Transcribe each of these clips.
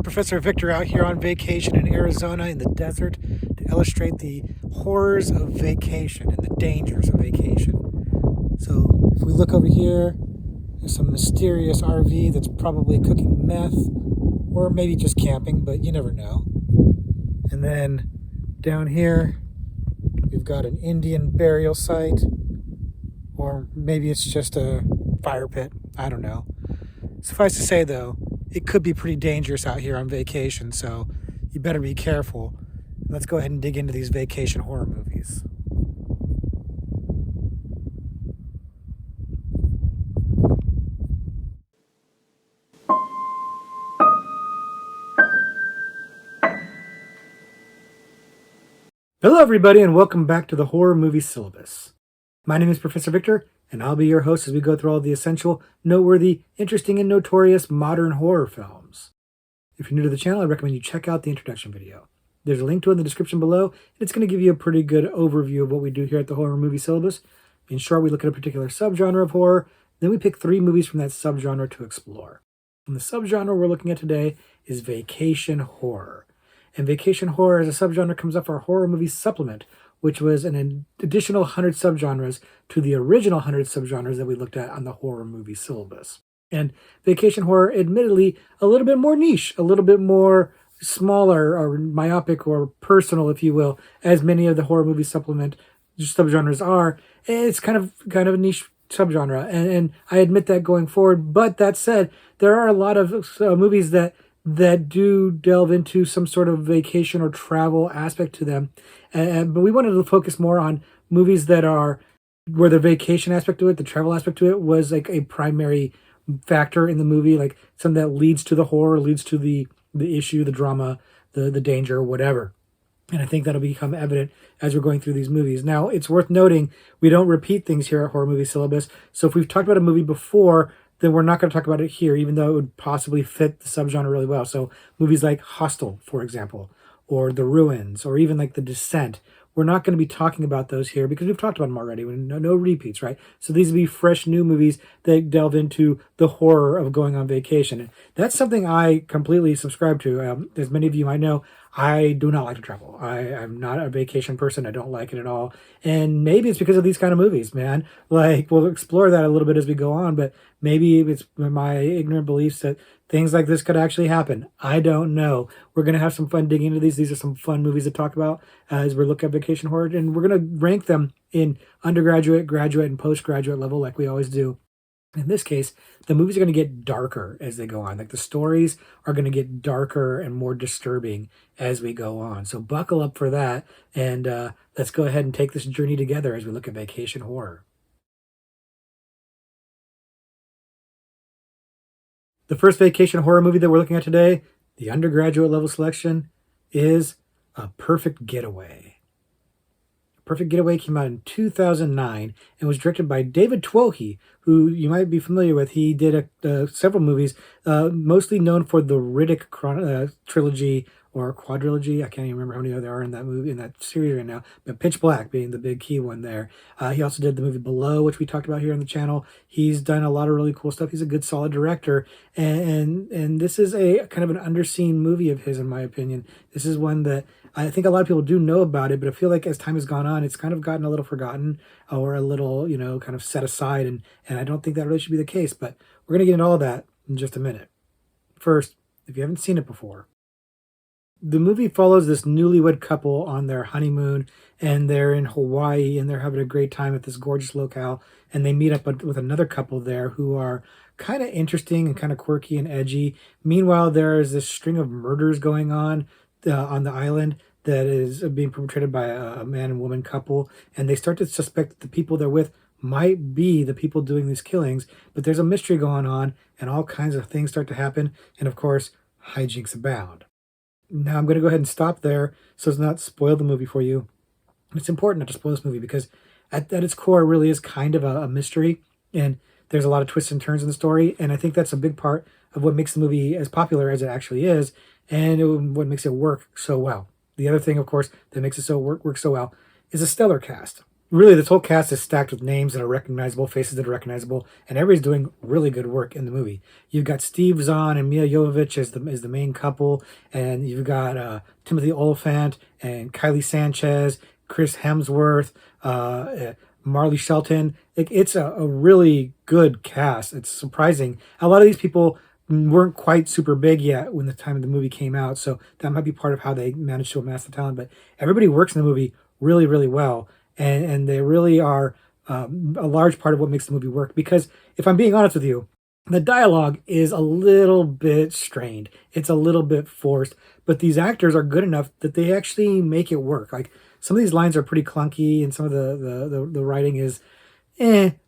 Professor Victor out here on vacation in Arizona in the desert to illustrate the horrors of vacation and the dangers of vacation. So if we look over here, there's some mysterious RV that's probably cooking meth or maybe just camping, but you never know. And then down here, we've got an Indian burial site, or maybe it's just a fire pit. I don't know. Suffice to say, though, it could be pretty dangerous out here on vacation, so you better be careful. Let's go ahead and dig into these vacation horror movies. Hello, everybody, and welcome back to the Horror Movie Syllabus. My name is Professor Victor, and I'll be your host as we go through all the essential, noteworthy, interesting, and notorious modern horror films. If you're new to the channel, I recommend you check out the introduction video. There's a link to it in the description below, and it's going to give you a pretty good overview of what we do here at the Horror Movie Syllabus. In short, we look at a particular subgenre of horror, then we pick 3 movies from that subgenre to explore. And the subgenre we're looking at today is vacation horror. And vacation horror as a subgenre comes up our Horror Movie Supplement, which was an additional 100 subgenres to the original 100 subgenres that we looked at on the Horror Movie Syllabus. And vacation horror, admittedly, a little bit more niche, a little bit more smaller or myopic or personal, if you will, as many of the Horror Movie Supplement subgenres are. It's kind of a niche subgenre, and I admit that going forward. But that said, there are a lot of movies that do delve into some sort of vacation or travel aspect to them. But we wanted to focus more on movies that are where the vacation aspect to it, the travel aspect to it was like a primary factor in the movie, like something that leads to the horror, leads to the issue, the drama, the danger, whatever. And I think that'll become evident as we're going through these movies. Now, it's worth noting, we don't repeat things here at Horror Movie Syllabus. So if we've talked about a movie before, then we're not going to talk about it here, even though it would possibly fit the subgenre really well. So movies like Hostel, for example, or The Ruins, or even like The Descent, we're not going to be talking about those here because we've talked about them already. No repeats, right? So these would be fresh new movies that delve into the horror of going on vacation. And that's something I completely subscribe to. As many of you might know, I do not like to travel. I'm not a vacation person. I don't like it at all. And maybe it's because of these kind of movies, man. Like, we'll explore that a little bit as we go on, but maybe it's my ignorant beliefs that things like this could actually happen. I don't know. We're going to have some fun digging into these. These are some fun movies to talk about as we look at vacation horror, and we're going to rank them in undergraduate, graduate, and postgraduate level like we always do. In this case, the movies are going to get darker as they go on. Like, the stories are going to get darker and more disturbing as we go on. So buckle up for that, and let's go ahead and take this journey together as we look at vacation horror. The first vacation horror movie that we're looking at today, the undergraduate level selection, is A Perfect Getaway. A Perfect Getaway came out in 2009 and was directed by David Twohy, who you might be familiar with. He did several movies, mostly known for the Riddick trilogy or quadrilogy. I can't even remember how many there are in that movie, in that series right now, but Pitch Black being the big key one there. He also did the movie Below, which we talked about here on the channel. He's done a lot of really cool stuff. He's a good, solid director, and this is a kind of an underseen movie of his, in my opinion. This is one that I think a lot of people do know about it, but I feel like as time has gone on, it's kind of gotten a little forgotten or a little, kind of set aside, and I don't think that really should be the case, but we're going to get into all of that in just a minute. First, if you haven't seen it before, the movie follows this newlywed couple on their honeymoon, and they're in Hawaii, and they're having a great time at this gorgeous locale, and they meet up with another couple there who are kind of interesting and kind of quirky and edgy. Meanwhile, there is this string of murders going on the island that is being perpetrated by a man and woman couple, and they start to suspect that the people they're with might be the people doing these killings, but there's a mystery going on, and all kinds of things start to happen, and of course, hijinks abound. Now, I'm going to go ahead and stop there so as not to spoil the movie for you. It's important not to spoil this movie because at its core, it really is kind of a mystery, and there's a lot of twists and turns in the story, and I think that's a big part of what makes the movie as popular as it actually is, and what makes it work so well. The other thing, of course, that makes it work so well is a stellar cast. Really, this whole cast is stacked with names that are recognizable, faces that are recognizable, and everybody's doing really good work in the movie. You've got Steve Zahn and Mia Jovovich as the main couple, and you've got Timothy Oliphant and Kylie Sanchez, Chris Hemsworth, Marley Shelton. It's a really good cast. It's surprising. A lot of these people weren't quite super big yet when the time of the movie came out, so that might be part of how they managed to amass the talent. But everybody works in the movie really, really well, and they really are a large part of what makes the movie work. Because if I'm being honest with you, the dialogue is a little bit strained. It's a little bit forced, but these actors are good enough that they actually make it work. Like some of these lines are pretty clunky, and some of the writing is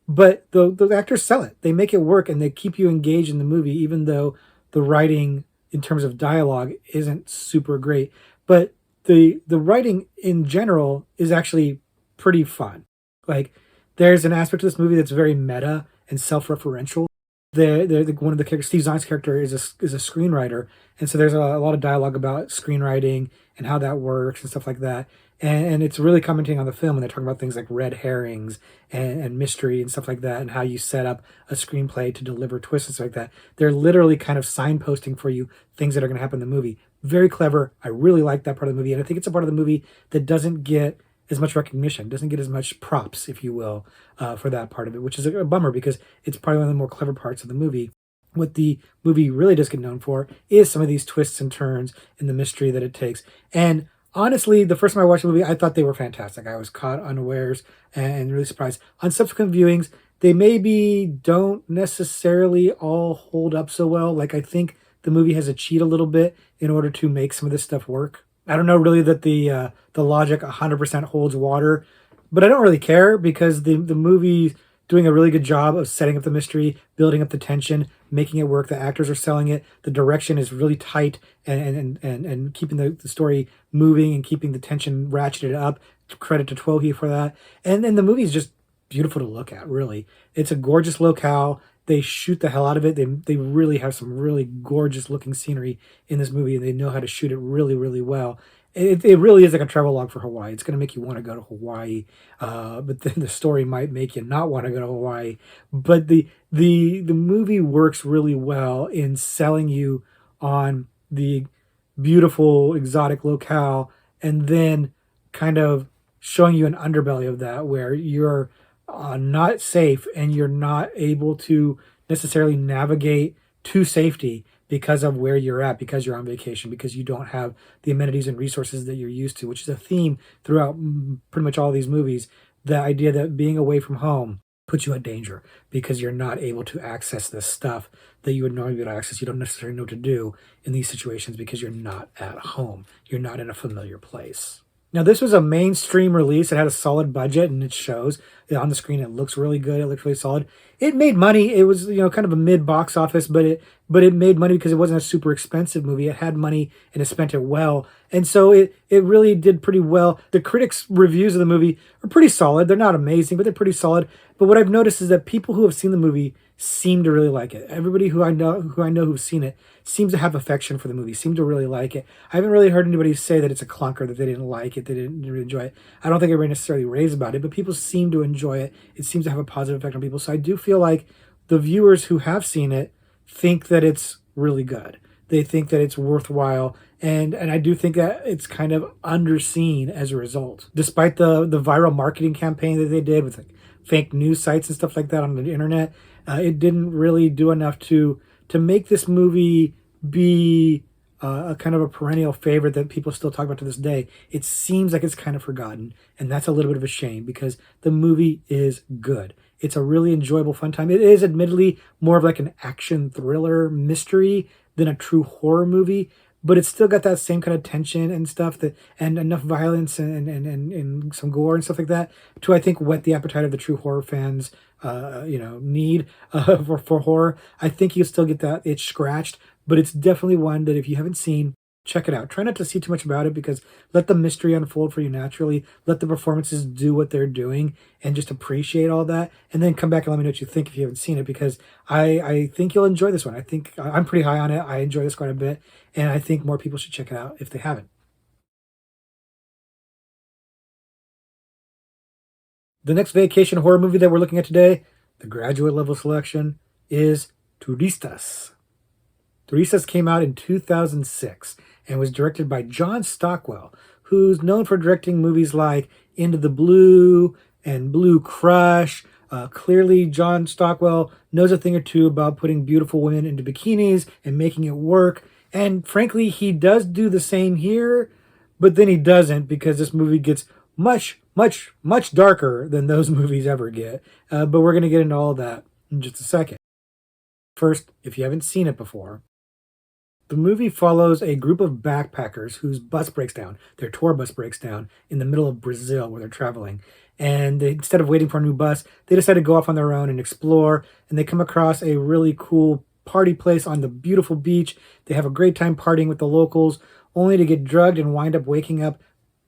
but the actors sell it. They make it work, and they keep you engaged in the movie, even though the writing in terms of dialogue isn't super great. But the writing in general is actually pretty fun. Like there's an aspect of this movie that's very meta and self-referential. One of the characters, Steve Zahn's character, is a screenwriter, and so there's a lot of dialogue about screenwriting and how that works and stuff like that. And it's really commenting on the film, and they're talking about things like red herrings and mystery and stuff like that, and how you set up a screenplay to deliver twists and stuff like that. They're literally kind of signposting for you things that are going to happen in the movie. Very clever. I really like that part of the movie, and I think it's a part of the movie that doesn't get as much recognition, doesn't get as much props, if you will, for that part of it, which is a bummer because it's probably one of the more clever parts of the movie. What the movie really does get known for is some of these twists and turns in the mystery that it takes. And honestly, the first time I watched the movie, I thought they were fantastic. I was caught unawares and really surprised. On subsequent viewings, they maybe don't necessarily all hold up so well. Like I think the movie has to cheat a little bit in order to make some of this stuff work. I don't know really that the logic 100% holds water, but I don't really care because the movie doing a really good job of setting up the mystery, building up the tension, making it work. The actors are selling it. The direction is really tight and keeping the story moving and keeping the tension ratcheted up. Credit to Twohy for that. And then the movie is just beautiful to look at, really. It's a gorgeous locale. They shoot the hell out of it. They really have some really gorgeous looking scenery in this movie, and they know how to shoot it really, really well. It really is like a travel log for Hawaii. It's going to make you want to go to Hawaii, but then the story might make you not want to go to Hawaii. But the movie works really well in selling you on the beautiful exotic locale, and then kind of showing you an underbelly of that where you're not safe and you're not able to necessarily navigate to safety because of where you're at, because you're on vacation, because you don't have the amenities and resources that you're used to, which is a theme throughout pretty much all these movies. The idea that being away from home puts you at danger because you're not able to access the stuff that you would normally be able to access. You don't necessarily know what to do in these situations because you're not at home. You're not in a familiar place. Now, this was a mainstream release. It had a solid budget, and it shows on the screen. It looks really good. It looks really solid. It made money. It was, kind of a mid box office, but it made money because it wasn't a super expensive movie. It had money and it spent it well, and so it really did pretty well. The critics' reviews of the movie are pretty solid. They're not amazing, but they're pretty solid. But what I've noticed is that people who have seen the movie seem to really like it. Everybody who I know who've seen it seems to have affection for the movie, seem to really like it. I haven't really heard anybody say that it's a clunker, that they didn't like it, they didn't really enjoy it. I don't think everybody necessarily raves about it, but people seem to enjoy it. It seems to have a positive effect on people. So I do feel like the viewers who have seen it think that it's really good. They think that it's worthwhile, and I do think that it's kind of underseen as a result. Despite the viral marketing campaign that they did with like fake news sites and stuff like that on the internet, it didn't really do enough to make this movie be a kind of a perennial favorite that people still talk about to this day. It seems like it's kind of forgotten, and that's a little bit of a shame because the movie is good. It's a really enjoyable, fun time. It is admittedly more of like an action thriller mystery than a true horror movie, but it's still got that same kind of tension and stuff and enough violence and some gore and stuff like that to, I think, whet the appetite of the true horror fans need for horror. I think you still get that itch scratched, but it's definitely one that if you haven't seen, check it out. Try not to see too much about it because let the mystery unfold for you naturally. Let the performances do what they're doing and just appreciate all that. And then come back and let me know what you think if you haven't seen it because I think you'll enjoy this one. I think I'm pretty high on it. I enjoy this quite a bit. And I think more people should check it out if they haven't. The next vacation horror movie that we're looking at today, the graduate level selection, is Turistas. Turistas came out in 2006 and was directed by John Stockwell, who's known for directing movies like Into the Blue and Blue Crush. Clearly, John Stockwell knows a thing or two about putting beautiful women into bikinis and making it work. And frankly, he does do the same here, but then he doesn't because this movie gets much, much, much darker than those movies ever get. But we're going to get into all that in just a second. First, if you haven't seen it before, the movie follows a group of backpackers whose bus breaks down, their tour bus breaks down in the middle of Brazil where they're traveling. And instead of waiting for a new bus, they decide to go off on their own and explore. And they come across a really cool party place on the beautiful beach. They have a great time partying with the locals, only to get drugged and wind up waking up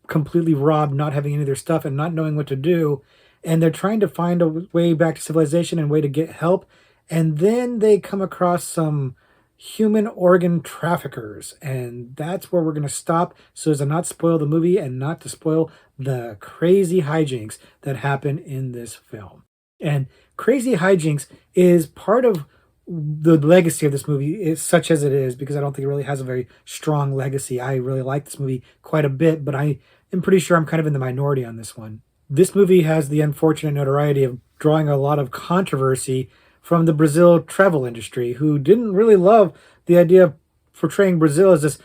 completely robbed, not having any of their stuff and not knowing what to do. And they're trying to find a way back to civilization and a way to get help. And then they come across some human organ traffickers, and that's where we're going to stop so as to not spoil the movie and not to spoil the crazy hijinks that happen in this film. And crazy hijinks is part of the legacy of this movie, is such as it is, because I don't think it really has a very strong legacy. I really like this movie quite a bit, but I am pretty sure I'm kind of in the minority on this one. This movie has the unfortunate notoriety of drawing a lot of controversy from the Brazil travel industry, who didn't really love the idea of portraying Brazil as this,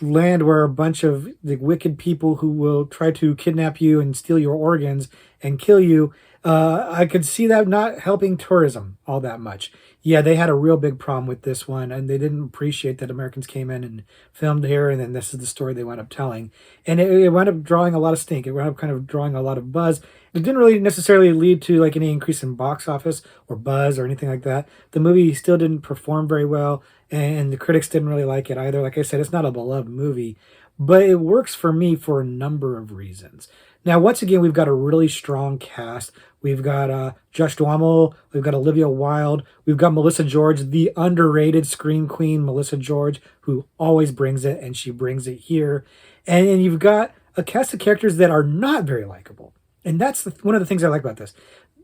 land where a bunch of wicked people who will try to kidnap you and steal your organs and kill you. I could see that not helping tourism all that much. Yeah, they had a real big problem with this one, and they didn't appreciate that Americans came in and filmed here, and then this is the story they wound up telling. And it wound up drawing a lot of stink. It wound up kind of drawing a lot of buzz. It didn't really necessarily lead to any increase in box office or buzz or anything like that. The movie still didn't perform very well, and the critics didn't really like it either. Like I said, it's not a beloved movie, but it works for me for a number of reasons. Now, once again, we've got a really strong cast. We've got Josh Duhamel, we've got Olivia Wilde, we've got Melissa George, the underrated scream queen Melissa George, who always brings it, and she brings it here. And you've got a cast of characters that are not very likable. And that's one of the things I like about this.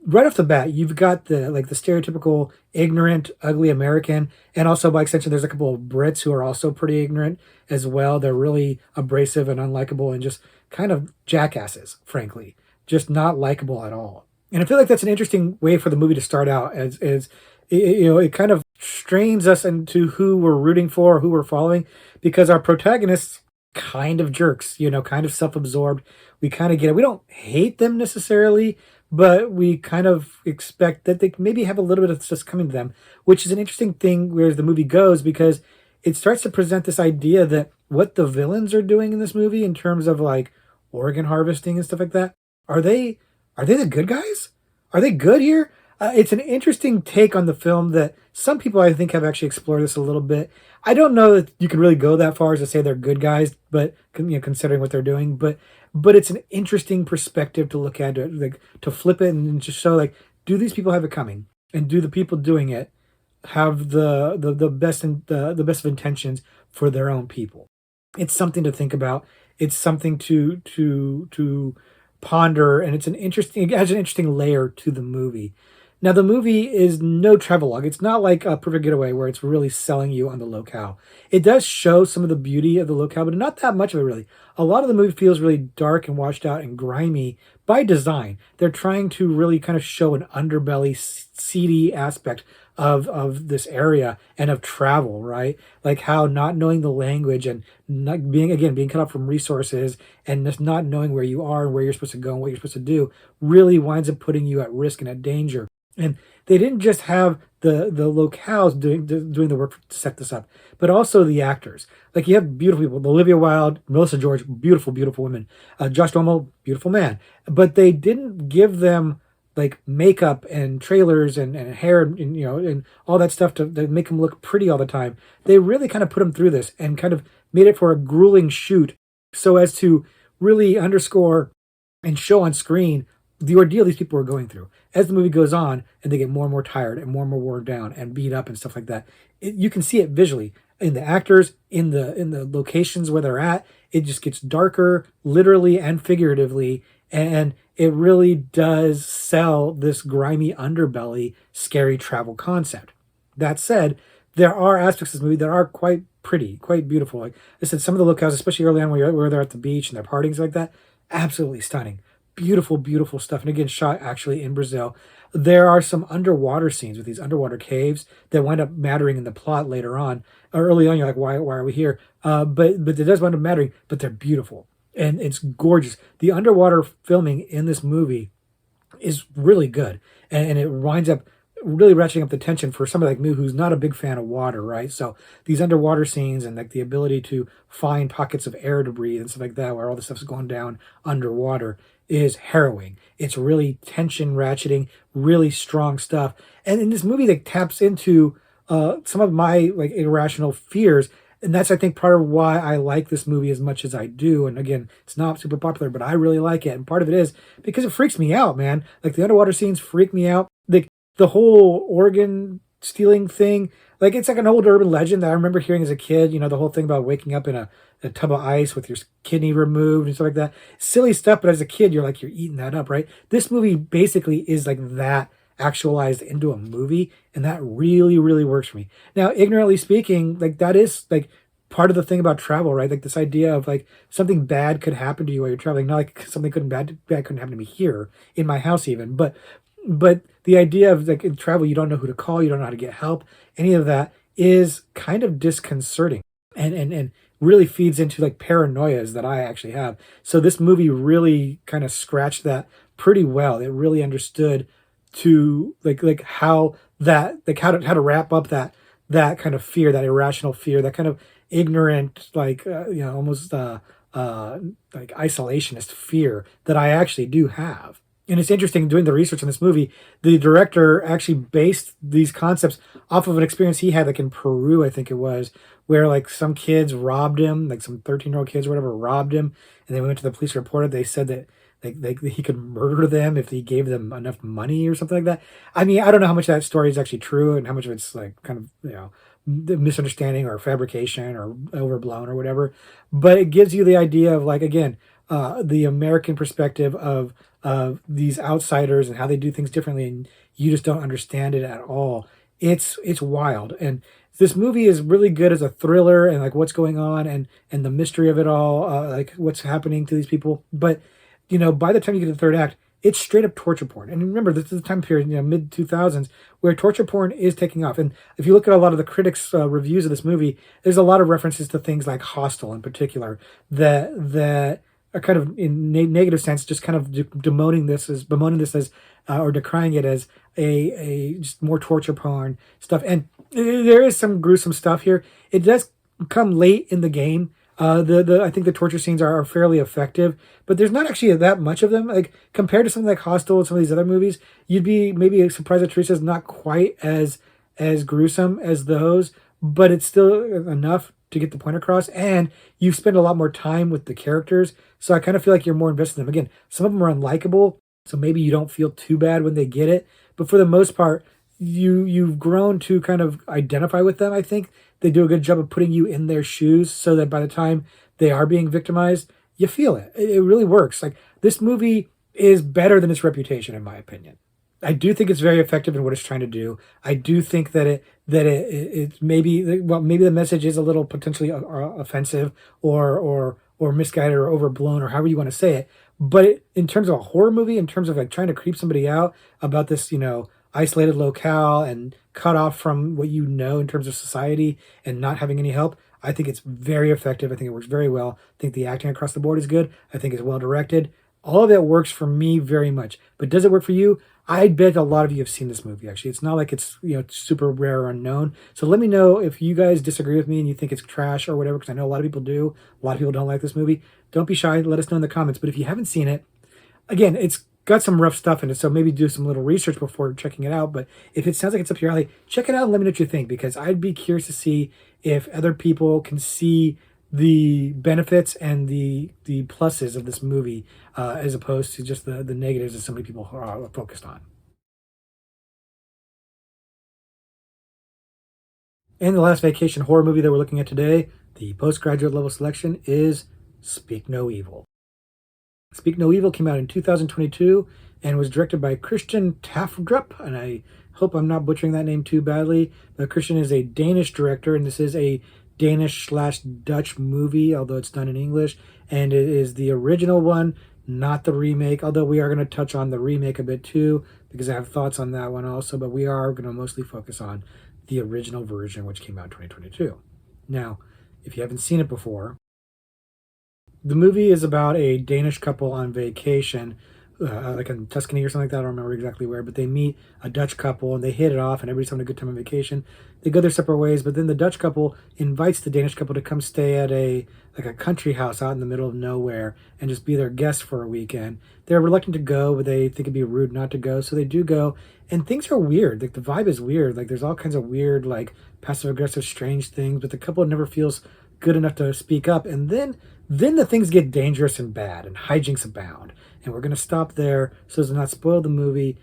Right off the bat, you've got the stereotypical ignorant, ugly American, and also by extension, there's a couple of Brits who are also pretty ignorant as well. They're really abrasive and unlikable and just kind of jackasses, frankly, just not likable at all. And I feel like that's an interesting way for the movie to start out, as it kind of strains us into who we're rooting for, who we're following, because our protagonists kind of jerks, kind of self-absorbed. We kind of get it. We don't hate them necessarily, but we kind of expect that they maybe have a little bit of stuff coming to them, which is an interesting thing where the movie goes, because it starts to present this idea that what the villains are doing in this movie in terms of organ harvesting and stuff like that, are they the good guys? Are they good here? It's an interesting take on the film that some people, I think, have actually explored this a little bit. I don't know that you can really go that far as to say they're good guys, but considering what they're doing, but it's an interesting perspective to look at, to flip it and just show do these people have it coming, and do the people doing it have the best of intentions for their own people? It's something to think about. It's something to ponder, and it adds an interesting layer to the movie. Now, the movie is no travelogue. It's not like a Perfect Getaway where it's really selling you on the locale. It does show some of the beauty of the locale, but not that much of it, really. A lot of the movie feels really dark and washed out and grimy by design. They're trying to really kind of show an underbelly, seedy aspect of this area and of travel, right? Like how not knowing the language and not being cut off from resources and just not knowing where you are and where you're supposed to go and what you're supposed to do really winds up putting you at risk and at danger. And they didn't just have the locales doing the work to set this up, but also the actors. You have beautiful people: Olivia Wilde, Melissa George, beautiful, beautiful women. Josh Duhamel, beautiful man. But they didn't give them makeup and trailers and hair and all that stuff to make them look pretty all the time. They really kind of put them through this and kind of made it for a grueling shoot, so as to really underscore and show on screen the ordeal these people are going through. As the movie goes on and they get more and more tired and more worn down and beat up and stuff like that, you can see it visually in the actors, in the locations where they're at. It just gets darker, literally and figuratively, And it really does sell this grimy underbelly, scary travel concept. That said, there are aspects of this movie that are quite pretty, quite beautiful. Like I said, some of the locales, especially early on where they're at the beach and they're partying like that, absolutely stunning. Beautiful, beautiful stuff. And again, shot actually in Brazil. There are some underwater scenes with these underwater caves that wind up mattering in the plot later on. Early on, you're like, why are we here? But it does wind up mattering, but they're beautiful and it's gorgeous. The underwater filming in this movie is really good, and it winds up really ratcheting up the tension for somebody like me who's not a big fan of water, right? So these underwater scenes and like the ability to find pockets of air to breathe and stuff like that, where all the stuff's going down underwater, is harrowing. It's really tension ratcheting, really strong stuff. And in this movie, that taps into some of my like irrational fears, and that's I think part of why I like this movie as much as I do. And again, it's not super popular, but I really like it. And part of it is because it freaks me out, man. Like the underwater scenes freak me out. The whole organ stealing thing, like it's like an old urban legend that I remember hearing as a kid. You know, the whole thing about waking up in a tub of ice with your kidney removed and stuff like that. Silly stuff, but as a kid, you're like you're eating that up, right? This movie basically is like that actualized into a movie, and that really, really works for me. Now, ignorantly speaking, like that is like part of the thing about travel, right? Like this idea of like something bad could happen to you while you're traveling. Not like something bad couldn't happen to me here in my house even, but the idea of like in travel, you don't know who to call, you don't know how to get help. Any of that is kind of disconcerting and really feeds into like paranoias that I actually have. So this movie really kind of scratched that pretty well. It really understood to like how that like how to wrap up that kind of fear, that irrational fear, that kind of ignorant like almost like isolationist fear that I actually do have. And it's interesting doing the research on this movie. The director actually based these concepts off of an experience he had, like in Peru, I think it was, where like some kids robbed him, like some 13-year-old kids or whatever robbed him, and they went to the police reported. They said that like he could murder them if he gave them enough money or something like that. I mean, I don't know how much of that story is actually true and how much of it's like kind of the misunderstanding or fabrication or overblown or whatever. But it gives you the idea of like again the American perspective of these outsiders and how they do things differently, and you just don't understand it at all. It's wild, and this movie is really good as a thriller and like what's going on and the mystery of it all, like what's happening to these people. But by the time you get to the third act, it's straight up torture porn. And remember, this is the time period, mid 2000s, where torture porn is taking off. And if you look at a lot of the critics' reviews of this movie, there's a lot of references to things like Hostel in particular that are kind of in negative sense, just kind of bemoaning this as or decrying it as a just more torture porn stuff. And there is some gruesome stuff here. It does come late in the game. The I think the torture scenes are fairly effective, but there's not actually that much of them. Like compared to something like Hostel and some of these other movies, you'd be maybe surprised that Teresa's not quite as gruesome as those, but it's still enough to get the point across. And you spend a lot more time with the characters, so I kind of feel like you're more invested in them. Again, some of them are unlikable, so maybe you don't feel too bad when they get it, but for the most part, you've grown to kind of identify with them. I think they do a good job of putting you in their shoes so that by the time they are being victimized, you feel it. It really works. Like this movie is better than its reputation, in my opinion. I do think it's very effective in what it's trying to do. I do think it maybe maybe the message is a little potentially offensive or misguided or overblown or however you want to say it. But in terms of a horror movie, in terms of like trying to creep somebody out about this, isolated locale and cut off from what in terms of society and not having any help, I think it's very effective. I think it works very well. I think the acting across the board is good. I think it's well directed. All of it works for me very much. But does it work for you? I bet a lot of you have seen this movie, actually. It's not like it's super rare or unknown. So let me know if you guys disagree with me and you think it's trash or whatever, because I know a lot of people do. A lot of people don't like this movie. Don't be shy. Let us know in the comments. But if you haven't seen it, again, it's got some rough stuff in it, so maybe do some little research before checking it out. But if it sounds like it's up your alley, check it out and let me know what you think, because I'd be curious to see if other people can see the benefits and the pluses of this movie as opposed to just the negatives that so many people are focused on. And the last vacation horror movie that we're looking at today, the postgraduate level selection, is Speak No Evil. Speak No Evil came out in 2022 and was directed by Christian Tafdrup, and I hope I'm not butchering that name too badly. But Christian is a Danish director, and this is a Danish/Dutch movie, although it's done in English, and it is the original one, not the remake. Although we are going to touch on the remake a bit too, because I have thoughts on that one also. But we are going to mostly focus on the original version, which came out in 2022. Now, if you haven't seen it before, the movie is about a Danish couple on vacation, like in Tuscany or something like that. I don't remember exactly where, but they meet a Dutch couple and they hit it off, and everybody's having a good time on vacation. They go their separate ways, but then the Dutch couple invites the Danish couple to come stay at a country house out in the middle of nowhere and just be their guest for a weekend. They're reluctant to go, but they think it'd be rude not to go, so they do go. And things are weird. Like the vibe is weird. Like there's all kinds of weird, like passive aggressive, strange things, but the couple never feels good enough to speak up. And then the things get dangerous and bad, and hijinks abound. And we're going to stop there so as to not spoil the movie.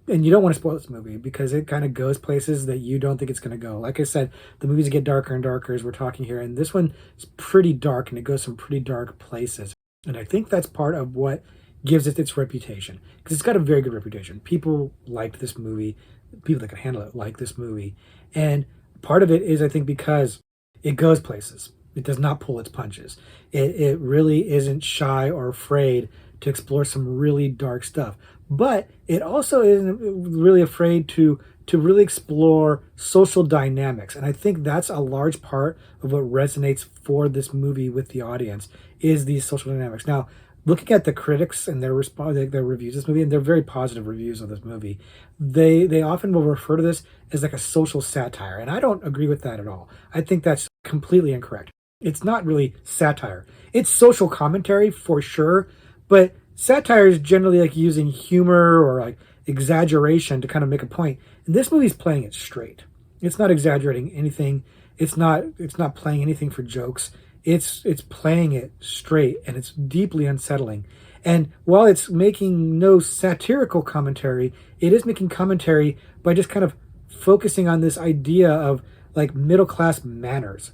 And you don't want to spoil this movie because it kind of goes places that you don't think it's going to go. Like I said, the movies get darker and darker as we're talking here. And this one is pretty dark, and it goes some pretty dark places. And I think that's part of what gives it its reputation, because it's got a very good reputation. People liked this movie. People that can handle it like this movie. And part of it is, I think, because it goes places. It does not pull its punches. It really isn't shy or afraid to explore some really dark stuff. But it also isn't really afraid to really explore social dynamics. And I think that's a large part of what resonates for this movie with the audience, is these social dynamics. Now, looking at the critics and their reviews of this movie, and they're very positive reviews of this movie, they often will refer to this as like a social satire, and I don't agree with that at all. I think that's completely incorrect. It's not really satire. It's social commentary for sure, but satire is generally like using humor or like exaggeration to kind of make a point. And this movie's playing it straight. It's not exaggerating anything. It's not playing anything for jokes. It's playing it straight, and it's deeply unsettling. And while it's making no satirical commentary, it is making commentary by just kind of focusing on this idea of like middle class manners,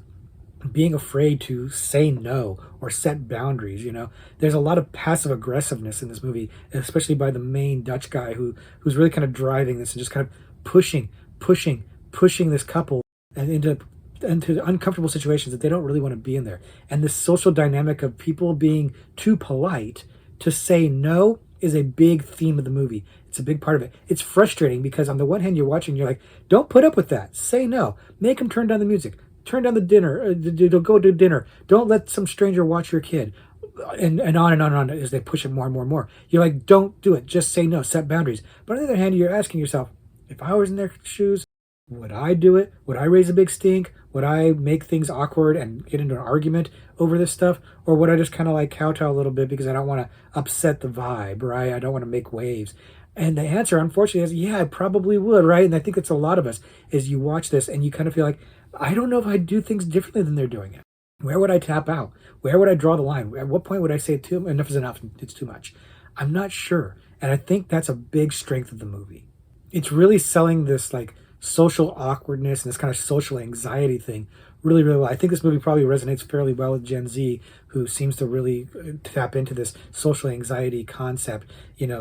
being afraid to say no or set boundaries. There's a lot of passive aggressiveness in this movie, especially by the main Dutch guy who's really kind of driving this and just kind of pushing this couple and into uncomfortable situations that they don't really want to be in there. And this social dynamic of people being too polite to say no is a big theme of the movie. It's a big part of it. It's frustrating because on the one hand, you're watching, you're like, don't put up with that. Say no. Make them turn down the music. Turn down the dinner. Go to dinner. Don't let some stranger watch your kid. And on and on and on as they push it more and more and more. You're like, don't do it. Just say no. Set boundaries. But on the other hand, you're asking yourself, if I was in their shoes, would I do it? Would I raise a big stink? Would I make things awkward and get into an argument over this stuff? Or would I just kind of like kowtow a little bit because I don't want to upset the vibe, right? I don't want to make waves. And the answer, unfortunately, is yeah, I probably would, right? And I think it's a lot of us, is you watch this and you kind of feel like, I don't know if I'd do things differently than they're doing it. Where would I tap out? Where would I draw the line? At what point would I say enough is enough, it's too much? I'm not sure. And I think that's a big strength of the movie. It's really selling this like social awkwardness and this kind of social anxiety thing really, really well. I think this movie probably resonates fairly well with Gen Z, who seems to really tap into this social anxiety concept.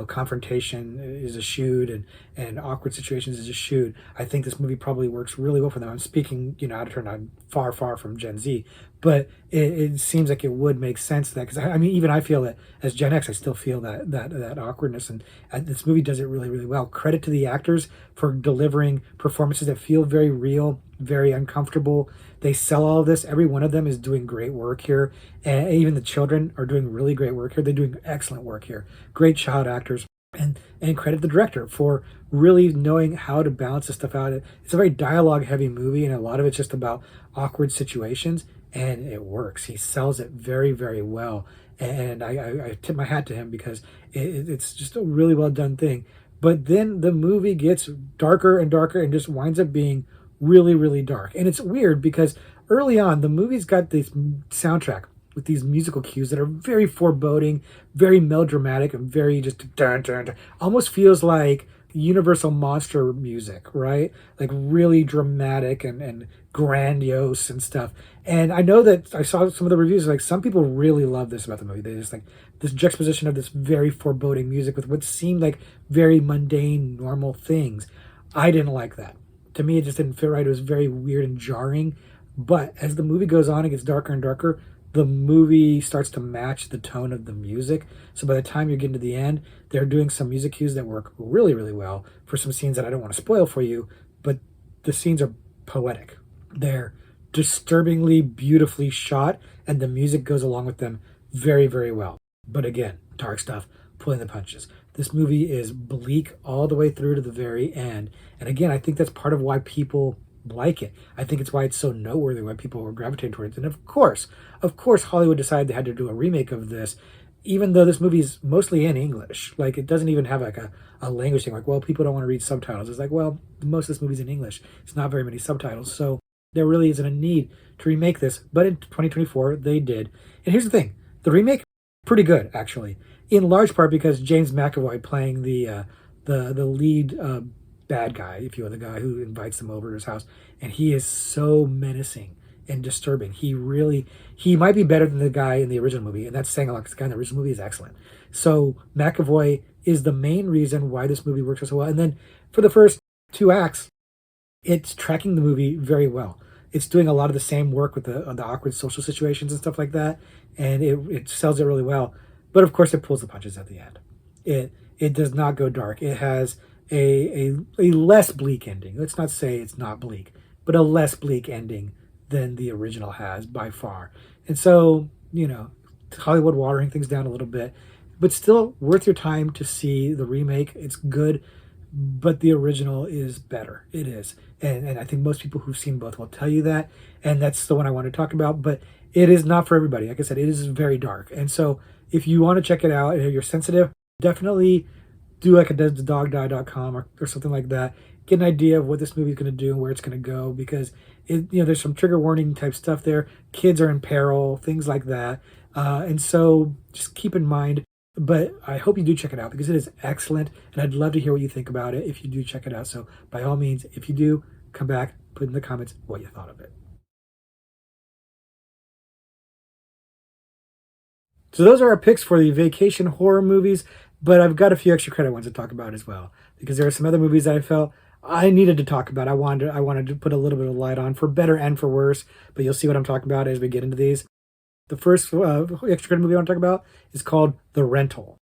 Confrontation is a shoot, and awkward situations is a shoot. I think this movie probably works really well for them. I'm speaking, out of turn. I'm far, far from Gen Z, but it seems like it would make sense to that, because I mean, even I feel it as Gen X. I still feel that awkwardness, and this movie does it really, really well. Credit to the actors for delivering performances that feel very real, very uncomfortable. They sell all of this. Every one of them is doing great work here. And even the children are doing really great work here. They're doing excellent work here. Great child actors. And credit the director for really knowing how to balance this stuff out. It's a very dialogue heavy movie, and a lot of it's just about awkward situations, and it works. He sells it very, very well. And I tip my hat to him, because it's just a really well done thing. But then the movie gets darker and darker and just winds up being really, really dark. And it's weird because early on, the movie's got this soundtrack with these musical cues that are very foreboding, very melodramatic, and very just dun, dun, dun. Almost feels like Universal monster music, right? Like really dramatic and grandiose and stuff. And I know that I saw some of the reviews, like some people really love this about the movie. They just like this juxtaposition of this very foreboding music with what seemed like very mundane, normal things. I didn't like that. To me, it just didn't fit right. It was very weird and jarring. But as the movie goes on, it gets darker and darker. The movie starts to match the tone of the music. So by the time you're getting to the end, they're doing some music cues that work really, really well for some scenes that I don't want to spoil for you, but the scenes are poetic. They're disturbingly beautifully shot, and the music goes along with them very, very well. But again, dark stuff, pulling the punches. This movie is bleak all the way through to the very end. And again, I think that's part of why people like it. I think it's why it's so noteworthy, why people were gravitating towards it. And of course, Hollywood decided they had to do a remake of this, even though this movie is mostly in English. Like, it doesn't even have like a language thing. Like, well, people don't want to read subtitles. It's like, well, most of this movie's in English. It's not very many subtitles. So there really isn't a need to remake this. But in 2024, they did. And here's the thing. The remake, pretty good, actually. In large part because James McAvoy playing the lead bad guy, if you will, the guy who invites them over to his house. And he is so menacing and disturbing. He might be better than the guy in the original movie, and that's saying a lot because the guy in the original movie is excellent. So McAvoy is the main reason why this movie works so well. And then for the first two acts, it's tracking the movie very well. It's doing a lot of the same work with the awkward social situations and stuff like that, and it sells it really well. But of course, it pulls the punches at the end. It does not go dark. It has a less bleak ending. Let's not say it's not bleak, but a less bleak ending than the original has by far. And so, Hollywood watering things down a little bit, but still worth your time to see the remake. It's good, but the original is better. It is. And I think most people who've seen both will tell you that. And that's the one I want to talk about. But it is not for everybody. Like I said, it is very dark. And so if you want to check it out and if you're sensitive, definitely do like a doesthedogdie.com or something like that. Get an idea of what this movie is going to do and where it's going to go, because there's some trigger warning type stuff there. Kids are in peril, things like that. And so just keep in mind. But I hope you do check it out because it is excellent, and I'd love to hear what you think about it if you do check it out. So by all means, if you do, come back, put in the comments what you thought of it. So those are our picks for the vacation horror movies, but I've got a few extra credit ones to talk about as well, because there are some other movies that I felt I needed to talk about. I wanted to put a little bit of light on, for better and for worse, but you'll see what I'm talking about as we get into these. The first extra credit movie I want to talk about is called The Rental.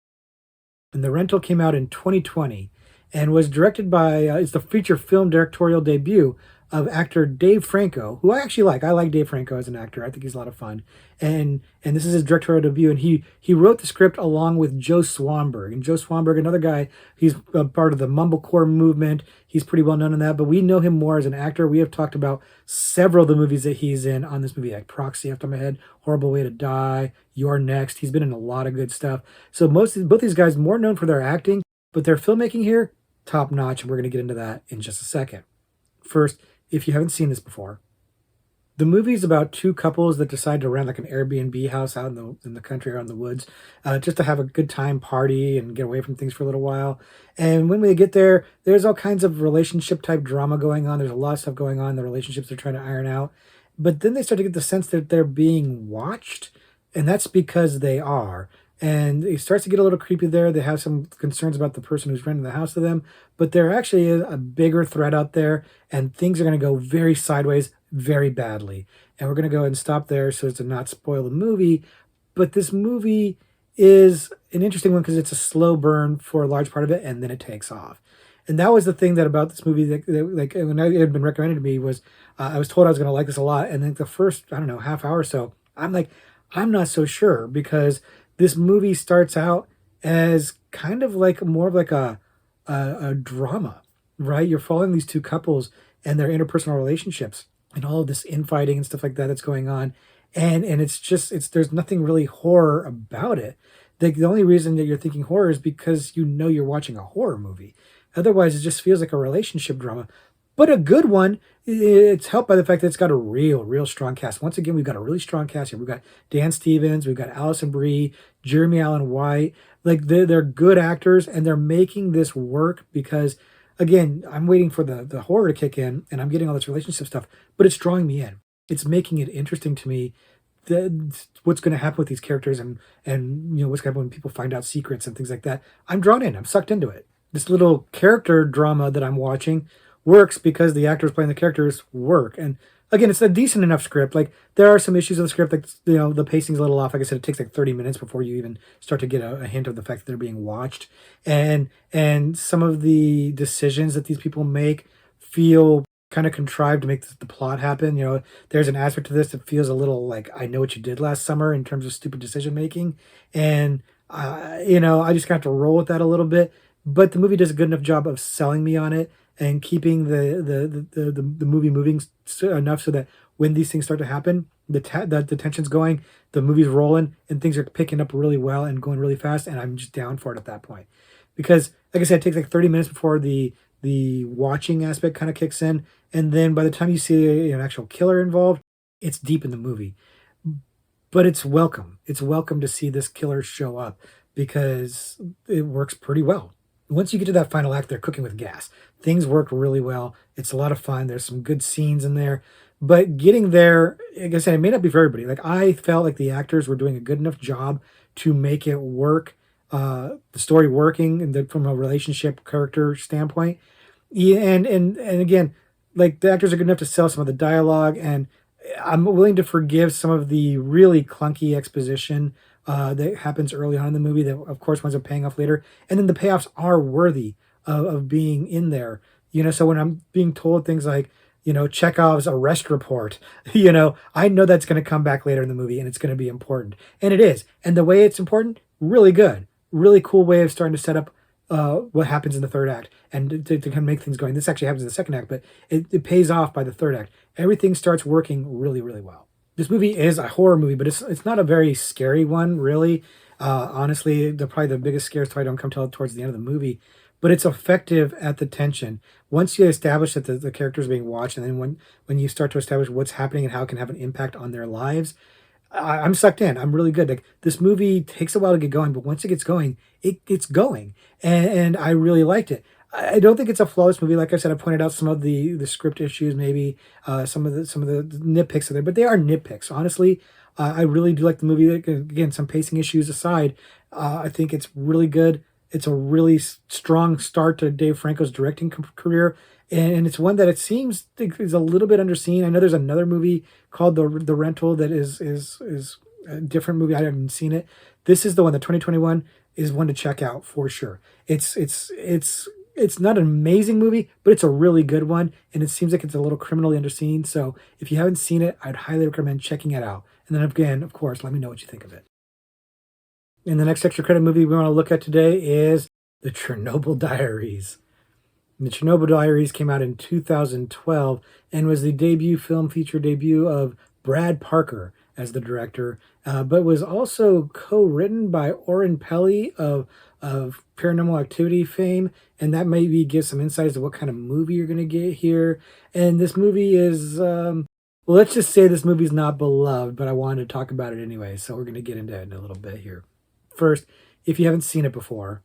And The Rental came out in 2020 and was directed by, it's the feature film directorial debut of actor Dave Franco, who I actually like. I like Dave Franco as an actor. I think he's a lot of fun. And this is his directorial debut. And he wrote the script along with Joe Swanberg. And Joe Swanberg, another guy, he's a part of the mumblecore movement. He's pretty well known in that, but we know him more as an actor. We have talked about several of the movies that he's in on this movie, like Proxy, off the top of my head, Horrible Way to Die, You're Next. He's been in a lot of good stuff. So both these guys more known for their acting, but their filmmaking here, top notch. And we're going to get into that in just a second. First, if you haven't seen this before, the movie is about two couples that decide to rent like an Airbnb house out in the country or in the woods, just to have a good time, party, and get away from things for a little while. And when we get there, there's all kinds of relationship type drama going on. There's a lot of stuff going on. The relationships they're trying to iron out, but then they start to get the sense that they're being watched, and that's because they are. And it starts to get a little creepy there. They have some concerns about the person who's renting the house to them, but there actually is a bigger threat out there, and things are going to go very sideways, very badly. And we're going to go ahead and stop there so as to not spoil the movie. But this movie is an interesting one because it's a slow burn for a large part of it, and then it takes off. And that was the thing that about this movie that like when it had been recommended to me was I was told I was going to like this a lot, and then the first, I don't know, half hour or so, I'm like, I'm not so sure, because this movie starts out as kind of like more of like a drama, right? You're following these two couples and their interpersonal relationships and all of this infighting and stuff like that that's going on, and it's there's nothing really horror about it. The only reason that you're thinking horror is because you're watching a horror movie. Otherwise, it just feels like a relationship drama. but a good one. It's helped by the fact that it's got a real strong cast. Once again, we've got a really strong cast here. We've got Dan Stevens, we've got Allison Brie, Jeremy Allen White. Like they're good actors, and they're making this work because, again, I'm waiting for the horror to kick in, and I'm getting all this relationship stuff, but it's drawing me in. It's making it interesting to me what's going to happen with these characters, and what's going to happen when people find out secrets and things like that. I'm drawn in. I'm sucked into it. This little character drama that I'm watching works because the actors playing the characters work. And again, it's a decent enough script. Like there are some issues with the script, like the pacing's a little off. Like I said, it takes like 30 minutes before you even start to get a hint of the fact that they're being watched. And some of the decisions that these people make feel kind of contrived to make the plot happen. There's an aspect to this that feels a little like I know what you did last summer in terms of stupid decision making. And I just got to roll with that a little bit. But the movie does a good enough job of selling me on it and keeping the movie moving enough so that when these things start to happen, the tension's going, the movie's rolling, and things are picking up really well and going really fast, and I'm just down for it at that point. Because, like I said, it takes like 30 minutes before the watching aspect kind of kicks in, and then by the time you see an actual killer involved, it's deep in the movie. But it's welcome. It's welcome to see this killer show up because it works pretty well. Once you get to that final act, they're cooking with gas. Things work really well. It's a lot of fun. There's some good scenes in there. But getting there, like I said, it may not be for everybody. Like I felt like the actors were doing a good enough job to make it work, the story working, and from a relationship character standpoint. Yeah, and again, like the actors are good enough to sell some of the dialogue, and I'm willing to forgive some of the really clunky exposition that happens early on in the movie that, of course, winds up paying off later. And then the payoffs are worthy of being in there. So when I'm being told things like, Chekhov's arrest report, I know that's going to come back later in the movie and it's going to be important. And it is. And the way it's important, really good. Really cool way of starting to set up what happens in the third act and to kind of make things going. This actually happens in the second act, but it pays off by the third act. Everything starts working really, really well. This movie is a horror movie, but it's not a very scary one, really. Honestly, probably the biggest scares probably don't come till towards the end of the movie, but it's effective at the tension. Once you establish that the characters are being watched, and then when you start to establish what's happening and how it can have an impact on their lives, I'm sucked in. I'm really good. Like this movie takes a while to get going, but once it gets going, it's going, and I really liked it. I don't think it's a flawless movie. Like I said, I pointed out some of the script issues, maybe some of the nitpicks are there, but they are nitpicks. Honestly, I really do like the movie. Again, some pacing issues aside, I think it's really good. It's a really strong start to Dave Franco's directing career, and it's one that it seems is a little bit underseen. I know there's another movie called the Rental that is a different movie. I haven't seen it. This is the one. The 2021 is one to check out for sure. It's not an amazing movie, but it's a really good one, and it seems like it's a little criminally underseen. So if you haven't seen it, I'd highly recommend checking it out. And then again, of course, let me know what you think of it. And the next extra credit movie we want to look at today is The Chernobyl Diaries. The Chernobyl Diaries came out in 2012 and was the feature debut of Brad Parker as the director, but was also co-written by Oren Peli of Paranormal Activity fame, and that maybe gives some insights to what kind of movie you're going to get here. And this movie is, well, let's just say this movie's not beloved, but I wanted to talk about it anyway, so we're going to get into it in a little bit here. First, if you haven't seen it before,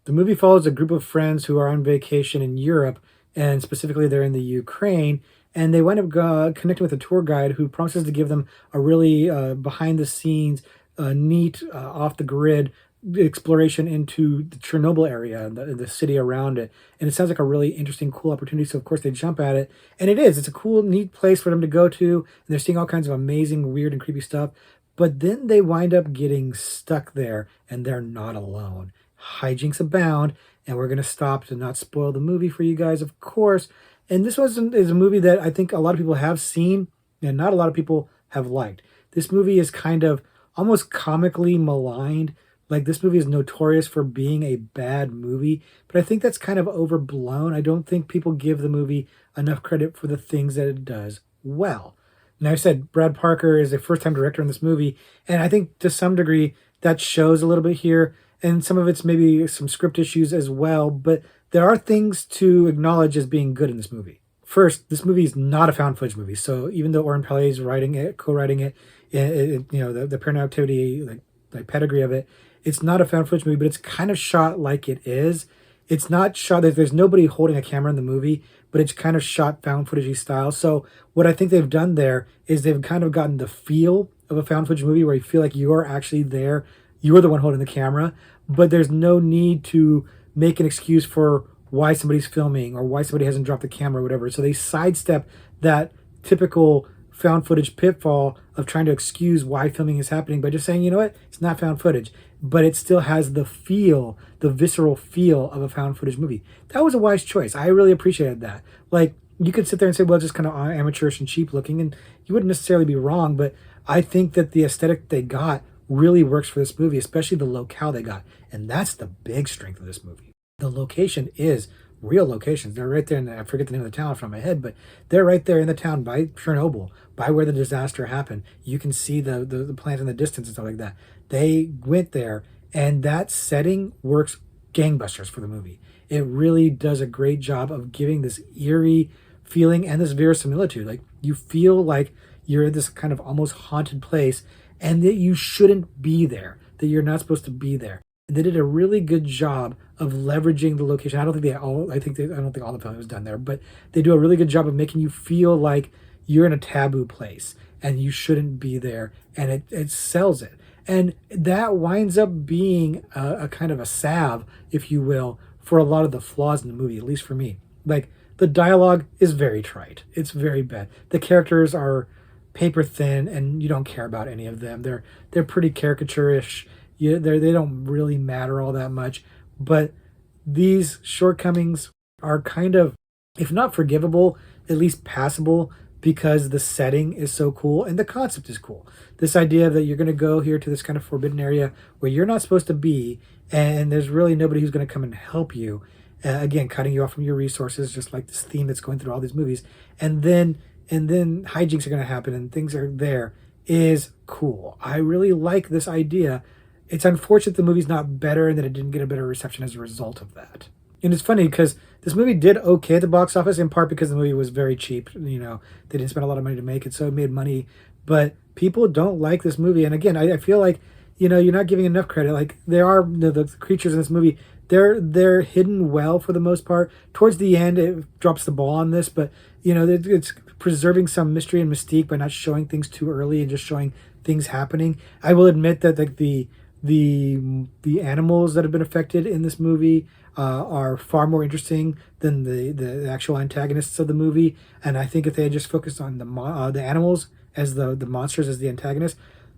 the movie follows a group of friends who are on vacation in Europe, and specifically they're in the Ukraine, and they wind up connecting with a tour guide who promises to give them a really behind-the-scenes, neat, off-the-grid exploration into the Chernobyl area and the city around it. And it sounds like a really interesting, cool opportunity, so of course they jump at it. And it is. It's a cool, neat place for them to go to, and they're seeing all kinds of amazing, weird, and creepy stuff. But then they wind up getting stuck there, and they're not alone. Hijinks abound, and we're going to stop to not spoil the movie for you guys, of course. And this is a movie that I think a lot of people have seen, and not a lot of people have liked. This movie is kind of almost comically maligned. Like, this movie is notorious for being a bad movie, but I think that's kind of overblown. I don't think people give the movie enough credit for the things that it does well. Now, I said Brad Parker is a first-time director in this movie, and I think to some degree that shows a little bit here, and some of it's maybe some script issues as well, but there are things to acknowledge as being good in this movie. First, this movie is not a found footage movie. So even though Oren Peli is writing it, co-writing it, the Paranormal Activity like pedigree of it, it's not a found footage movie, but it's kind of shot like it is. It's not shot that there's nobody holding a camera in the movie, but it's kind of shot found footage style. So what I think they've done there is they've kind of gotten the feel of a found footage movie where you feel like you're actually there, you're the one holding the camera, but there's no need to make an excuse for why somebody's filming or why somebody hasn't dropped the camera or whatever. So they sidestep that typical found footage pitfall of trying to excuse why filming is happening by just saying, you know what, it's not found footage, but it still has the feel, the visceral feel of a found footage movie. That was a wise choice. I really appreciated that. Like, you could sit there and say, well, it's just kind of amateurish and cheap looking, and you wouldn't necessarily be wrong, but I think that the aesthetic they got really works for this movie, especially the locale they got. And that's the big strength of this movie. The location is real locations. They're right there, and I forget the name of the town from my head, but they're right there in the town by Chernobyl, by where the disaster happened. You can see the plant in the distance and stuff like that. They went there, and that setting works gangbusters for the movie. It really does a great job of giving this eerie feeling and this verisimilitude. Like, you feel like you're in this kind of almost haunted place, and that you shouldn't be there, that you're not supposed to be there. They did a really good job of leveraging the location. I don't think all the filming was done there, but they do a really good job of making you feel like you're in a taboo place and you shouldn't be there, and it sells it. And that winds up being a kind of a salve, if you will, for a lot of the flaws in the movie, at least for me. Like, the dialogue is very trite. It's very bad. The characters are paper thin, and you don't care about any of them. They're pretty caricaturish. They don't really matter all that much. But these shortcomings are kind of, if not forgivable, at least passable, because the setting is so cool and the concept is cool. This idea that you're going to go here to this kind of forbidden area where you're not supposed to be, and there's really nobody who's going to come and help you. Again, cutting you off from your resources, just like this theme that's going through all these movies. And then hijinks are going to happen and things are there, is cool. I really like this idea. It's unfortunate the movie's not better and that it didn't get a better reception as a result of that. And it's funny because this movie did okay at the box office, in part because the movie was very cheap. They didn't spend a lot of money to make it, so it made money. But people don't like this movie. And again, I feel like, you're not giving enough credit. Like, there are the creatures in this movie, they're hidden well for the most part. Towards the end, it drops the ball on this, but it's preserving some mystery and mystique by not showing things too early and just showing things happening. I will admit that like the animals that have been affected in this movie are far more interesting than the actual antagonists of the movie. And I think if they had just focused on the animals as the monsters as the antagonists,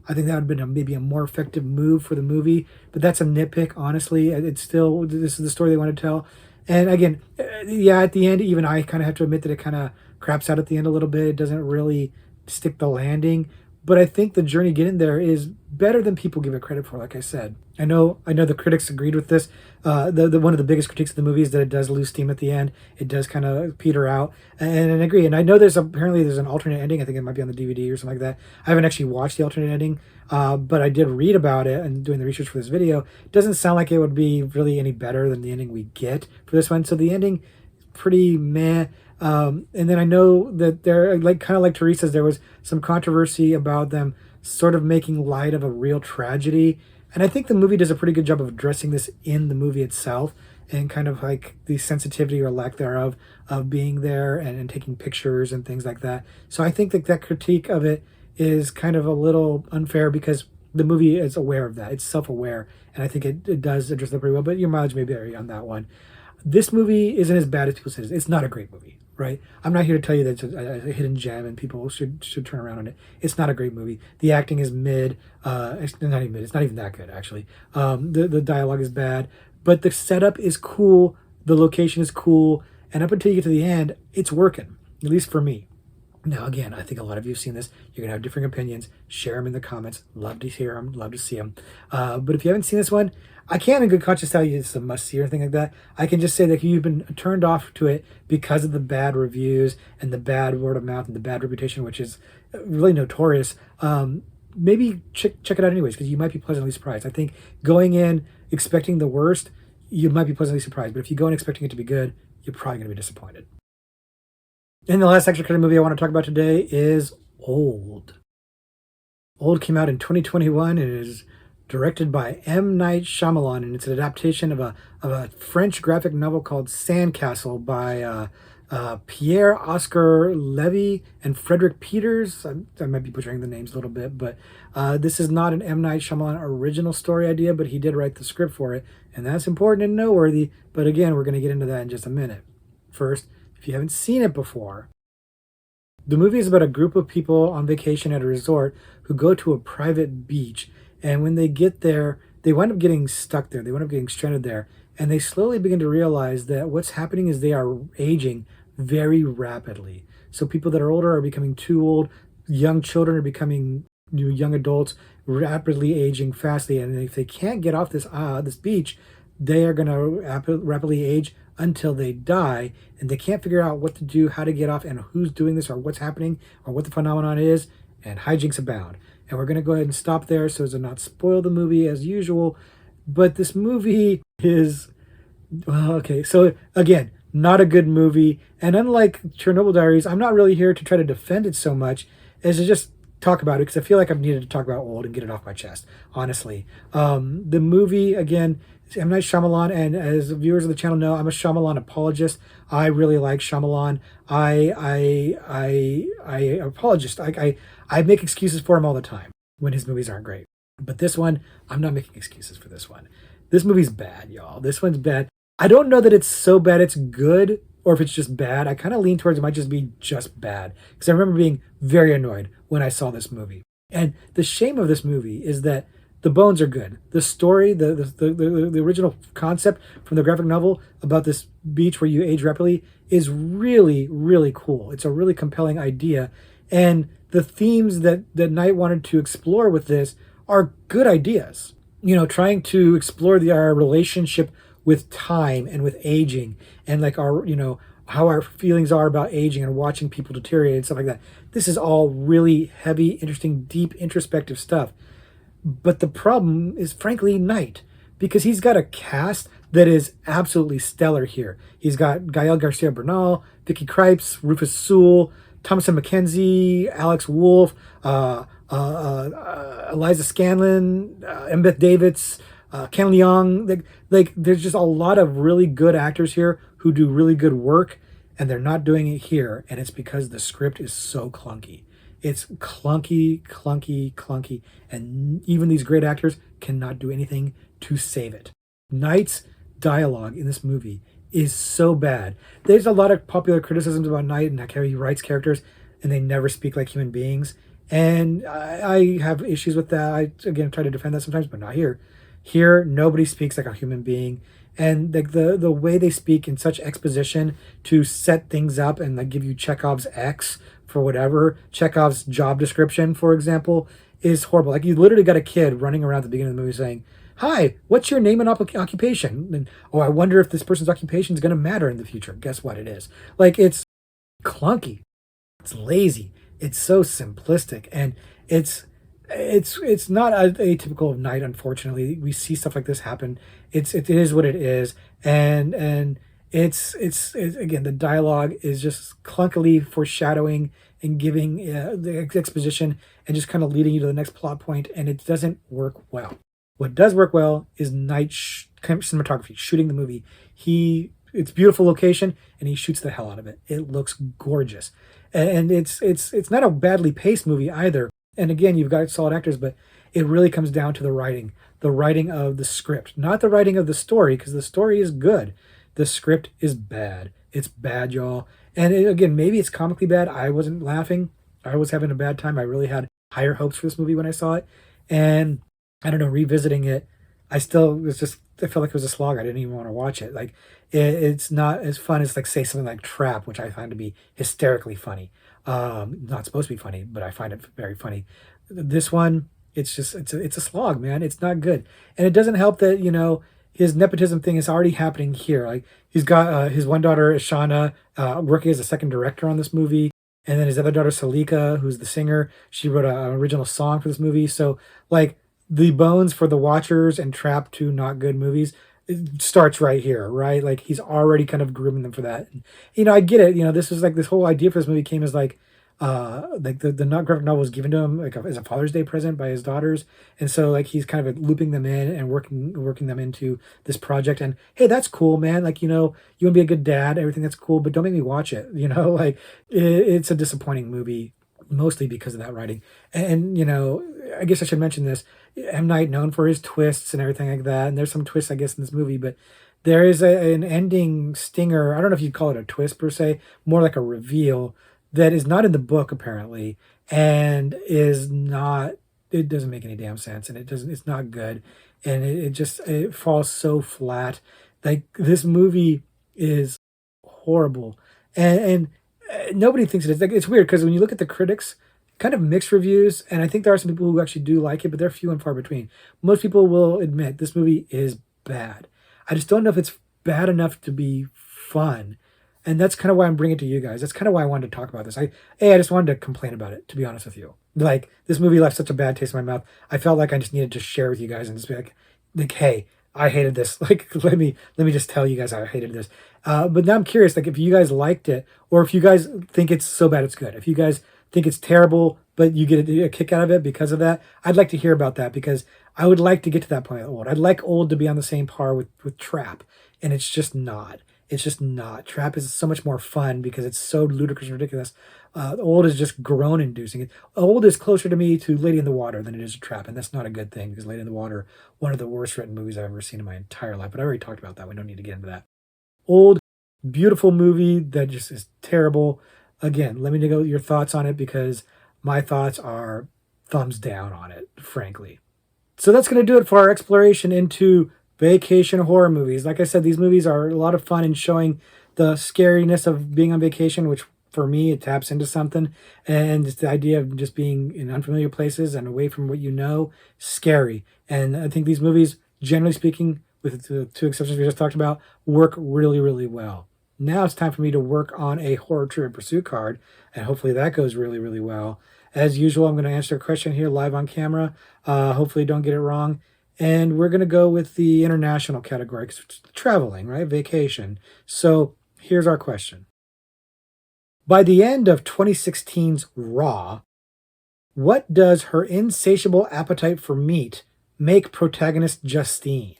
I think that would have been maybe a more effective move for the movie. But that's a nitpick, honestly. It's still, this is the story they want to tell. And again, at the end, even I kind of have to admit that it kind of craps out at the end a little bit. It doesn't really stick the landing. But I think the journey getting there is better than people give it credit for, like I said. I know the critics agreed with this. The one of the biggest critiques of the movie is that it does lose steam at the end. It does kind of peter out. And I agree. And I know there's an alternate ending. I think it might be on the DVD or something like that. I haven't actually watched the alternate ending, but I did read about it and doing the research for this video. It doesn't sound like it would be really any better than the ending we get for this one. So the ending is pretty meh. And then I know that there, kind of like Teresa's, there was some controversy about them sort of making light of a real tragedy. And I think the movie does a pretty good job of addressing this in the movie itself, and kind of like the sensitivity or lack thereof of being there and taking pictures and things like that. So I think that critique of it is kind of a little unfair because the movie is aware of that. It's self-aware. And I think it does address that pretty well, but your mileage may vary on that one. This movie isn't as bad as people say. It's not a great movie, right? I'm not here to tell you that it's a hidden gem and people should turn around on it. It's not a great movie. The acting is mid. It's not even mid. It's not even that good, actually. The dialogue is bad, but the setup is cool. The location is cool. And up until you get to the end, it's working, at least for me. Now, again, I think a lot of you have seen this. You're going to have different opinions. Share them in the comments. Love to hear them. Love to see them. But if you haven't seen this one, I can't in good conscience tell you it's a must-see or anything like that. I can just say that you've been turned off to it because of the bad reviews and the bad word of mouth and the bad reputation, which is really notorious. Maybe check it out anyways, because you might be pleasantly surprised. I think going in expecting the worst, you might be pleasantly surprised. But if you go in expecting it to be good, you're probably going to be disappointed. And the last extra credit movie I want to talk about today is Old. Old came out in 2021 and is directed by M. Night Shyamalan, and it's an adaptation of a French graphic novel called Sandcastle by Pierre Oscar Levy and Frederick Peters. I might be butchering the names a little bit, but this is not an M. Night Shyamalan original story idea, but he did write the script for it, and that's important and noteworthy. But again, we're going to get into that in just a minute. First, if you haven't seen it before, the movie is about a group of people on vacation at a resort who go to a private beach. And when they get there, they wind up getting stuck there. They wind up getting stranded there. And they slowly begin to realize that what's happening is they are aging very rapidly. So people that are older are becoming too old. Young children are becoming young adults, rapidly aging fastly. And if they can't get off this beach, they are going to rapidly age until they die, and they can't figure out what to do, how to get off, and who's doing this, or what's happening, or what the phenomenon is, and hijinks abound. And we're going to go ahead and stop there so as to not spoil the movie as usual. But this movie is, well, okay, so again, not a good movie. And unlike Chernobyl Diaries, I'm not really here to try to defend it so much as to just talk about it, because I feel like I've needed to talk about Old and get it off my chest, honestly. The movie, again, M. Night Shyamalan, and as viewers of the channel know, I'm a Shyamalan apologist. I really like Shyamalan. I apologist. I make excuses for him all the time when his movies aren't great. But this one, I'm not making excuses for this one. This movie's bad, y'all. This one's bad. I don't know that it's so bad it's good, or if it's just bad. I kind of lean towards it might just be just bad, because I remember being very annoyed when I saw this movie. And the shame of this movie is that the bones are good. The story, the original concept from the graphic novel about this beach where you age rapidly is really, really cool. It's a really compelling idea. And the themes that Knight wanted to explore with this are good ideas. You know, trying to explore our relationship with time and with aging, and like our, you know, how our feelings are about aging and watching people deteriorate and stuff like that. This is all really heavy, interesting, deep, introspective stuff. But the problem is, frankly, Knight, because he's got a cast that is absolutely stellar here. He's got Gael Garcia Bernal, Vicky Krieps, Rufus Sewell, Thomasin McKenzie, Alex Wolff, Eliza Scanlon, Embeth Davidtz, Ken Leong. Like, there's just a lot of really good actors here who do really good work, and they're not doing it here. And it's because the script is so clunky. It's clunky, and even these great actors cannot do anything to save it. Knight's dialogue in this movie is so bad. There's a lot of popular criticisms about Knight and how he writes characters, and they never speak like human beings. And I have issues with that. I, again, try to defend that sometimes, but not here. Here, nobody speaks like a human being. And the way they speak in such exposition to set things up and like give you Chekhov's X for whatever, Chekhov's job description, for example, is horrible. Like, you literally got a kid running around at the beginning of the movie saying, "Hi, what's your name and occupation?" And, "Oh, I wonder if this person's occupation is going to matter in the future." Guess what it is? Like, it's clunky. It's lazy. It's so simplistic. And it's not atypical of Knight, unfortunately. We see stuff like this happen. It is what it is. And it's again, the dialogue is just clunkily foreshadowing and giving the exposition and just kind of leading you to the next plot point, and it doesn't work well. What does work well is Knight's cinematography, shooting the movie. It's beautiful location, and he shoots the hell out of it. It looks gorgeous, and it's not a badly paced movie either. And again, you've got solid actors, but it really comes down to the writing of the script, not the writing of the story, because the story is good. The script is bad. It's bad, y'all. And again, maybe it's comically bad. I wasn't laughing. I was having a bad time. I really had higher hopes for this movie when I saw it. And I don't know, revisiting it, I felt like it was a slog. I didn't even want to watch it. Like, it's not as fun as, like, say, something like Trap, which I find to be hysterically funny. Not supposed to be funny, but I find it very funny. This one, it's a slog, man. It's not good. And it doesn't help that, you know, his nepotism thing is already happening here. Like, he's got his one daughter, Ishana, working as a second director on this movie. And then his other daughter, Salika, who's the singer, she wrote an original song for this movie. So, like, the bones for The Watchers and Trap, two not good movies, it starts right here, right? Like he's already kind of grooming them for that. And, I get it. This is like this whole idea for this movie came as like the not graphic novel was given to him like as a Father's Day present by his daughters, and so like he's kind of looping them in and working them into this project. And hey, that's cool, man. Like you want to be a good dad, everything that's cool, but don't make me watch it. Like it's a disappointing movie mostly because of that writing. And I guess I should mention this. M. Night known for his twists and everything like that, and there's some twists I guess in this movie, but there is an ending stinger. I don't know if you'd call it a twist per se, more like a reveal that is not in the book apparently, and is not. It doesn't make any damn sense, and it's not good, and it falls so flat. Like this movie is horrible, and nobody thinks it is. Like it's weird because when you look at the critics, kind of mixed reviews, and I think there are some people who actually do like it, but they're few and far between. Most people will admit this movie is bad. I just don't know if it's bad enough to be fun, and that's kind of why I'm bringing it to you guys. That's kind of why I wanted to talk about this. I just wanted to complain about it, to be honest with you. Like this movie left such a bad taste in my mouth. I felt like I just needed to share with you guys and just be like, hey, I hated this. Like, let me just tell you guys how I hated this. But now I'm curious, like, if you guys liked it, or if you guys think it's so bad it's good. If you guys think it's terrible, but you get a kick out of it because of that, I'd like to hear about that because I would like to get to that point with Old. I'd like Old to be on the same par with Trap, and it's just not. It's just not. Trap is so much more fun because it's so ludicrous and ridiculous. Old is just groan inducing. Old is closer to me to Lady in the Water than it is to Trap, and that's not a good thing because Lady in the Water, one of the worst written movies I've ever seen in my entire life. But I already talked about that. We don't need to get into that. Old, beautiful movie that just is terrible. Again, let me know your thoughts on it because my thoughts are thumbs down on it, frankly. So that's going to do it for our exploration into vacation horror movies. Like I said, these movies are a lot of fun in showing the scariness of being on vacation, which for me, it taps into something. And it's the idea of just being in unfamiliar places and away from what you know, scary. And I think these movies, generally speaking, with the two exceptions we just talked about, work really, really well. Now it's time for me to work on a horror trivia pursuit card, and hopefully that goes really, really well. As usual, I'm going to answer a question here live on camera. Hopefully, don't get it wrong. And we're going to go with the international category because it's traveling, right? Vacation. So here's our question. By the end of 2016's Raw, what does her insatiable appetite for meat make protagonist Justine?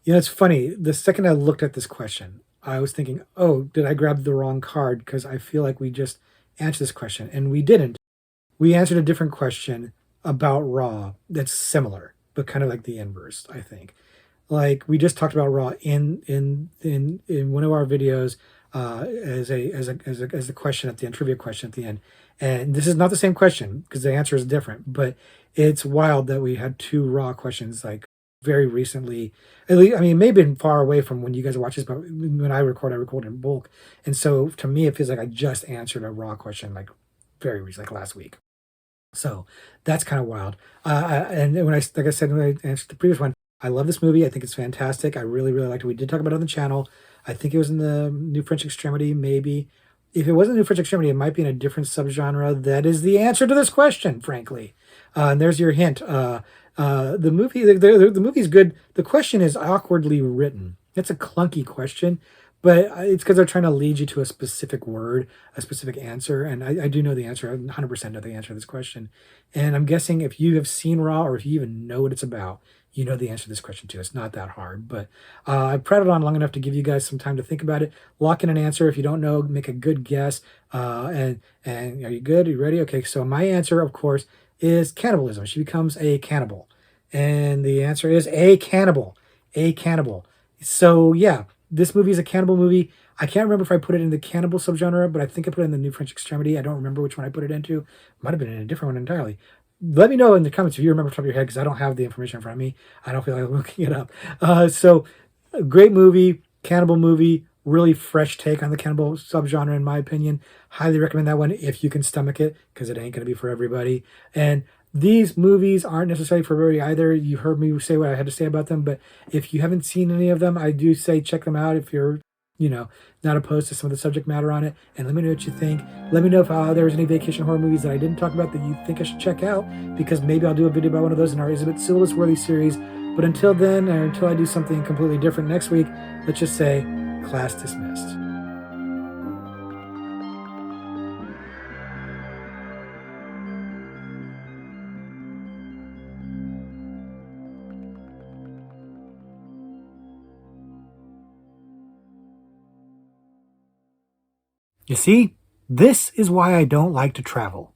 It's funny. The second I looked at this question, I was thinking, oh, did I grab the wrong card? Because I feel like we just answered this question, and we didn't. We answered a different question about Raw that's similar, but kind of like the inverse, I think. Like we just talked about Raw in one of our videos as a question at the end, trivia question at the end. And this is not the same question because the answer is different, but it's wild that we had two Raw questions like very recently. At least, I mean, it may have been far away from when you guys watch this, but when I record in bulk. And so to me, it feels like I just answered a Raw question like very recently, like last week. So that's kind of wild. And when like I said, when I answered the previous one, I love this movie. I think it's fantastic. I really, really liked it. We did talk about it on the channel. I think it was in the New French Extremity, maybe. If it wasn't New French Extremity, it might be in a different subgenre. That is the answer to this question, frankly. And there's your hint. The movie's good. The question is awkwardly written. It's a clunky question, but it's because they're trying to lead you to a specific word, a specific answer. And I do know the answer. I 100% know the answer to this question. And I'm guessing if you have seen Raw or if you even know what it's about, you know the answer to this question too. It's not that hard, but I've prattled on long enough to give you guys some time to think about it. Lock in an answer. If you don't know, make a good guess. And are you good? Are you ready? Okay, so my answer, of course, is cannibalism. She becomes a cannibal. And the answer is a cannibal. A cannibal. So yeah, this movie is a cannibal movie. I can't remember if I put it in the cannibal subgenre, but I think I put it in the New French Extremity. I don't remember which one I put it into. Might have been in a different one entirely. Let me know in the comments if you remember off the top of your head, because I don't have the information in front of me. I don't feel like looking it up. So, a great movie, cannibal movie, really fresh take on the cannibal subgenre, in my opinion. Highly recommend that one if you can stomach it, because it ain't going to be for everybody. And these movies aren't necessarily for everybody either. You heard me say what I had to say about them, but if you haven't seen any of them, I do say check them out if you're not opposed to some of the subject matter on it, and let me know what you think. Let me know if there's any vacation horror movies that I didn't talk about that you think I should check out, because maybe I'll do a video about one of those in our Is It Syllabus Worthy series. But until then, or until I do something completely different next week, let's just say class dismissed. You see, this is why I don't like to travel.